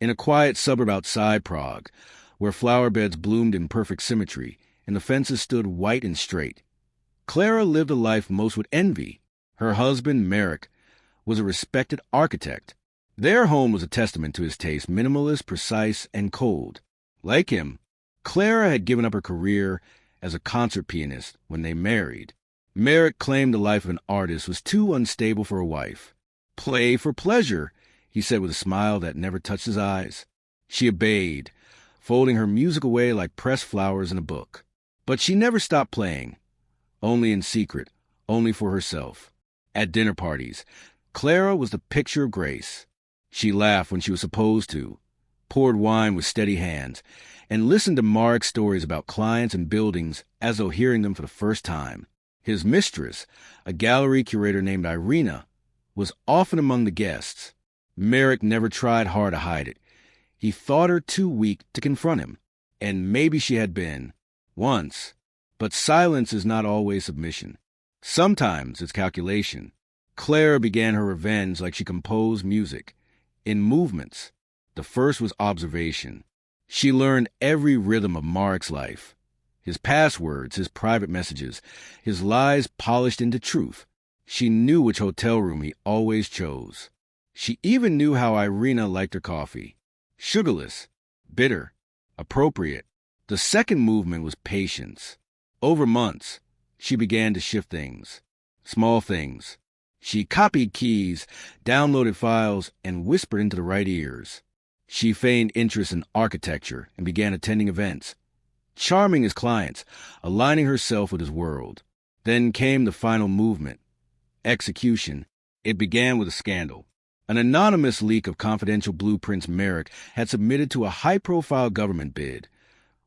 In a quiet suburb outside Prague, where flower beds bloomed in perfect symmetry and the fences stood white and straight, Clara lived a life most would envy. Her husband, Marek, was a respected architect. Their home was a testament to his taste, minimalist, precise, and cold. Like him, Clara had given up her career as a concert pianist when they married. Marek claimed the life of an artist was too unstable for a wife. "Play for pleasure," he said with a smile that never touched his eyes. She obeyed, folding her music away like pressed flowers in a book. But she never stopped playing, only in secret, only for herself. At dinner parties, Clara was the picture of grace. She laughed when she was supposed to, poured wine with steady hands, and listened to Marek's stories about clients and buildings as though hearing them for the first time. His mistress, a gallery curator named Irina, was often among the guests. Marek never tried hard to hide it. He thought her too weak to confront him, and maybe she had been, once. But silence is not always submission. Sometimes it's calculation. Clara began her revenge like she composed music, in movements. The first was observation. She learned every rhythm of Marek's life. His passwords, his private messages, his lies polished into truth. She knew which hotel room he always chose. She even knew how Irina liked her coffee. Sugarless, bitter, appropriate. The second movement was patience. Over months, she began to shift things. Small things. She copied keys, downloaded files, and whispered into the right ears. She feigned interest in architecture and began attending events, charming his clients, aligning herself with his world. Then came the final movement. Execution. It began with a scandal. An anonymous leak of confidential blueprints Marek had submitted to a high-profile government bid,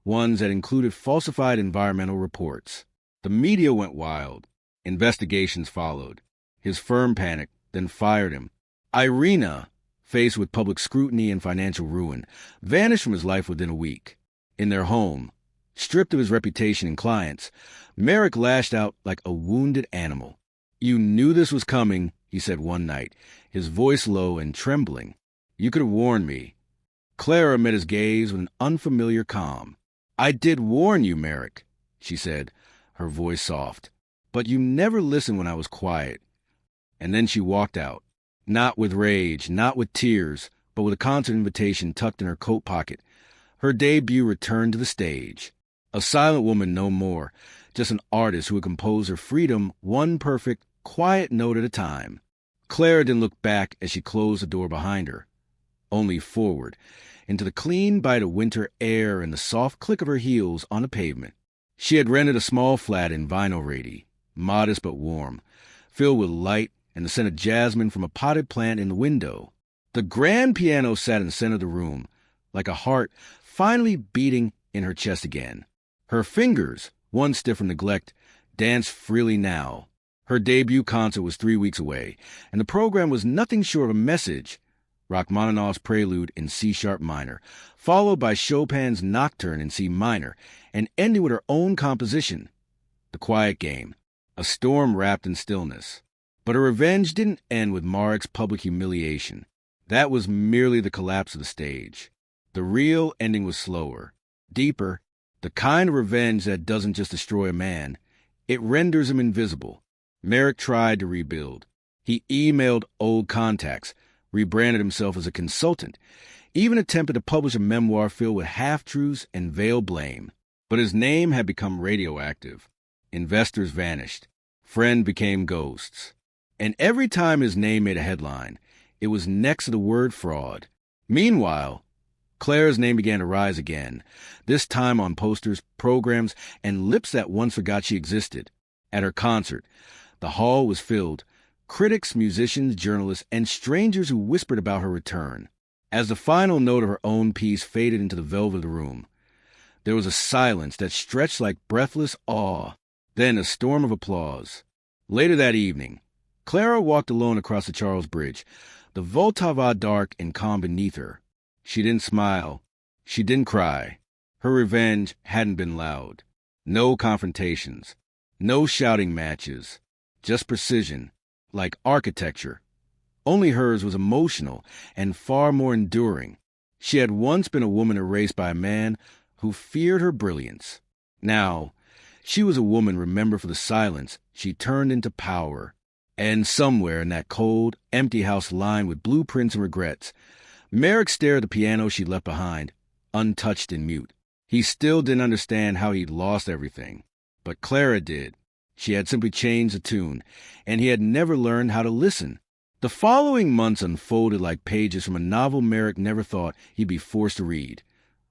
ones that included falsified environmental reports. The media went wild. Investigations followed. His firm panicked, then fired him. Irina, faced with public scrutiny and financial ruin, vanished from his life within a week. In their home, stripped of his reputation and clients, Marek lashed out like a wounded animal. "You knew this was coming," he said one night, his voice low and trembling. "You could have warned me." Clara met his gaze with an unfamiliar calm. "I did warn you, Marek," she said, her voice soft. "But you never listened when I was quiet." And then she walked out, not with rage, not with tears, but with a concert invitation tucked in her coat pocket. Her debut returned to the stage. A silent woman no more, just an artist who would compose her freedom one perfect, quiet note at a time. Clara didn't look back as she closed the door behind her, only forward, into the clean bite of winter air and the soft click of her heels on the pavement. She had rented a small flat in Vinogrady, modest but warm, filled with light and the scent of jasmine from a potted plant in the window. The grand piano sat in the center of the room, like a heart finally beating in her chest again. Her fingers, once stiff from neglect, danced freely now. Her debut concert was 3 weeks away, and the program was nothing short of a message. Rachmaninoff's Prelude in C-sharp minor, followed by Chopin's Nocturne in C minor, and ending with her own composition, The Quiet Game, a storm wrapped in stillness. But her revenge didn't end with Marek's public humiliation. That was merely the collapse of the stage. The real ending was slower, deeper, the kind of revenge that doesn't just destroy a man, it renders him invisible. Marek tried to rebuild. He emailed old contacts, rebranded himself as a consultant, even attempted to publish a memoir filled with half-truths and veiled blame. But his name had become radioactive. Investors vanished. Friends became ghosts. And every time his name made a headline, it was next to the word fraud. Meanwhile, Clara's name began to rise again, this time on posters, programs, and lips that once forgot she existed. At her concert, the hall was filled. Critics, musicians, journalists, and strangers who whispered about her return. As the final note of her own piece faded into the velvet of the room, there was a silence that stretched like breathless awe, then a storm of applause. Later that evening, Clara walked alone across the Charles Bridge, the Vltava dark and calm beneath her. She didn't smile. She didn't cry. Her revenge hadn't been loud. No confrontations. No shouting matches. Just precision. Like architecture. Only hers was emotional and far more enduring. She had once been a woman erased by a man who feared her brilliance. Now, she was a woman remembered for the silence she turned into power. And somewhere in that cold, empty house lined with blueprints and regrets, Merrick stared at the piano she left behind, untouched and mute. He still didn't understand how he'd lost everything. But Clara did. She had simply changed the tune, and he had never learned how to listen. The following months unfolded like pages from a novel Merrick never thought he'd be forced to read.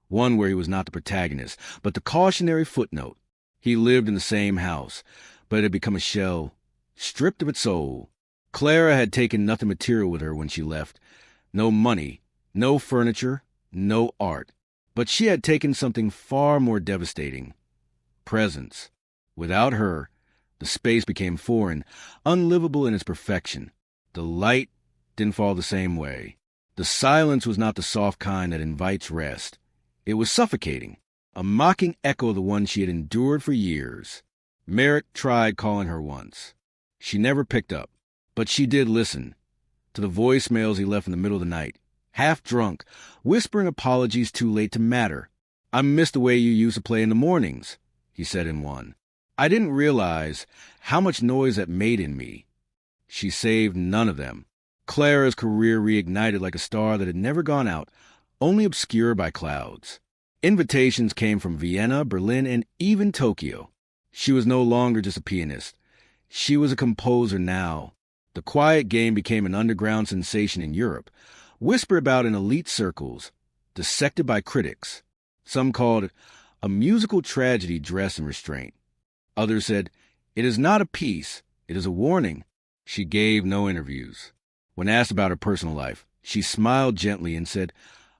One where he was not the protagonist, but the cautionary footnote. He lived in the same house, but it had become a shell, stripped of its soul. Clara had taken nothing material with her when she left. No money, no furniture, no art. But she had taken something far more devastating. Presence. Without her, the space became foreign, unlivable in its perfection. The light didn't fall the same way. The silence was not the soft kind that invites rest. It was suffocating, a mocking echo of the one she had endured for years. Merrick tried calling her once. She never picked up, but she did listen to the voicemails he left in the middle of the night, half drunk, whispering apologies too late to matter. "I missed the way you used to play in the mornings," he said in one. "I didn't realize how much noise that made in me." She saved none of them. Clara's career reignited like a star that had never gone out, only obscured by clouds. Invitations came from Vienna, Berlin, and even Tokyo. She was no longer just a pianist. She was a composer now. The quiet game became an underground sensation in Europe, whispered about in elite circles, dissected by critics. Some called it a musical tragedy dressed in restraint. Others said, "It is not a piece, it is a warning." She gave no interviews. When asked about her personal life, she smiled gently and said,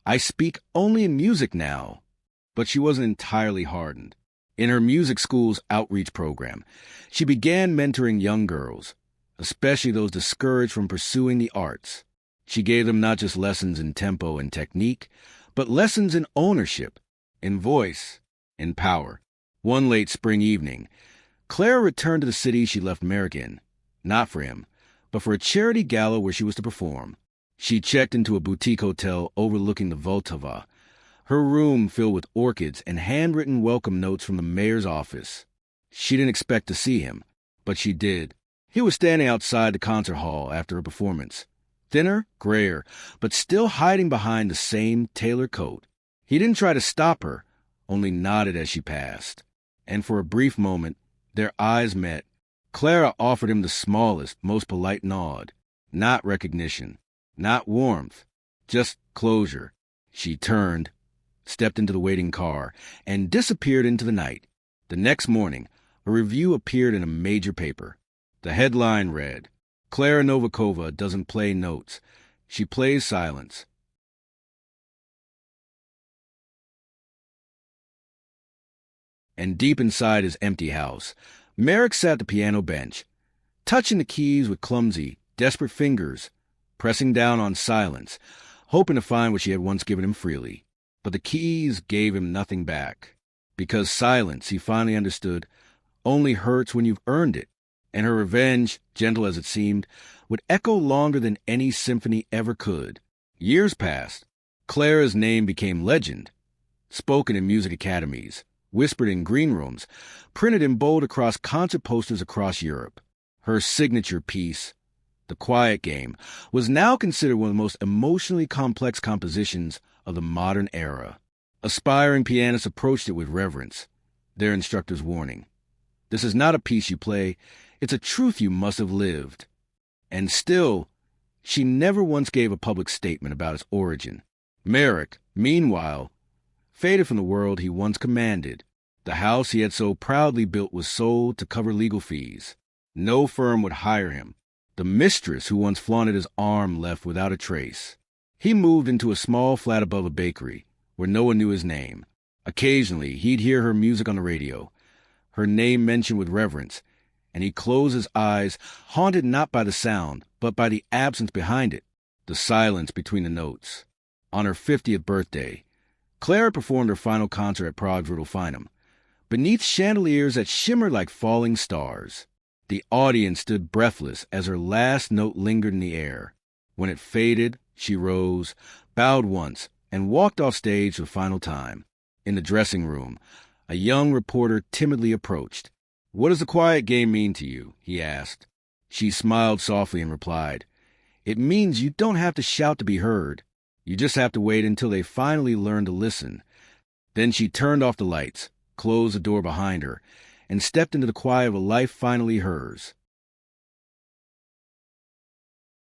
"I speak only in music now." But she wasn't entirely hardened. In her music school's outreach program, she began mentoring young girls, especially those discouraged from pursuing the arts. She gave them not just lessons in tempo and technique, but lessons in ownership, in voice, in power. One late spring evening, Clara returned to the city she left Merrick in, not for him, but for a charity gala where she was to perform. She checked into a boutique hotel overlooking the Vltava, her room filled with orchids and handwritten welcome notes from the mayor's office. She didn't expect to see him, but she did. He was standing outside the concert hall after a performance, thinner, grayer, but still hiding behind the same tailor coat. He didn't try to stop her, only nodded as she passed. And for a brief moment, their eyes met. Clara offered him the smallest, most polite nod. Not recognition, not warmth, just closure. She turned, stepped into the waiting car, and disappeared into the night. The next morning, a review appeared in a major paper. The headline read, "Clara Novikova doesn't play notes. She plays silence." And deep inside his empty house, Merrick sat at the piano bench, touching the keys with clumsy, desperate fingers, pressing down on silence, hoping to find what she had once given him freely. But the keys gave him nothing back. Because silence, he finally understood, only hurts when you've earned it. And her revenge, gentle as it seemed, would echo longer than any symphony ever could. Years passed. Clara's name became legend, spoken in music academies, whispered in green rooms, printed in bold across concert posters across Europe. Her signature piece, The Quiet Game, was now considered one of the most emotionally complex compositions of the modern era. Aspiring pianists approached it with reverence, their instructor's warning. "This is not a piece you play, it's a truth you must have lived." And still, she never once gave a public statement about its origin. Merrick, meanwhile, faded from the world he once commanded. The house he had so proudly built was sold to cover legal fees. No firm would hire him. The mistress who once flaunted his arm left without a trace. He moved into a small flat above a bakery, where no one knew his name. Occasionally, he'd hear her music on the radio, her name mentioned with reverence, and he'd close his eyes, haunted not by the sound, but by the absence behind it, the silence between the notes. On her 50th birthday, Clara performed her final concert at Prague's Rudolfinum, beneath chandeliers that shimmered like falling stars. The audience stood breathless as her last note lingered in the air. When it faded, she rose, bowed once, and walked off stage the final time. In the dressing room, a young reporter timidly approached. "What does the quiet game mean to you?" he asked. She smiled softly and replied, "It means you don't have to shout to be heard. You just have to wait until they finally learn to listen." Then she turned off the lights, closed the door behind her, and stepped into the quiet of a life finally hers.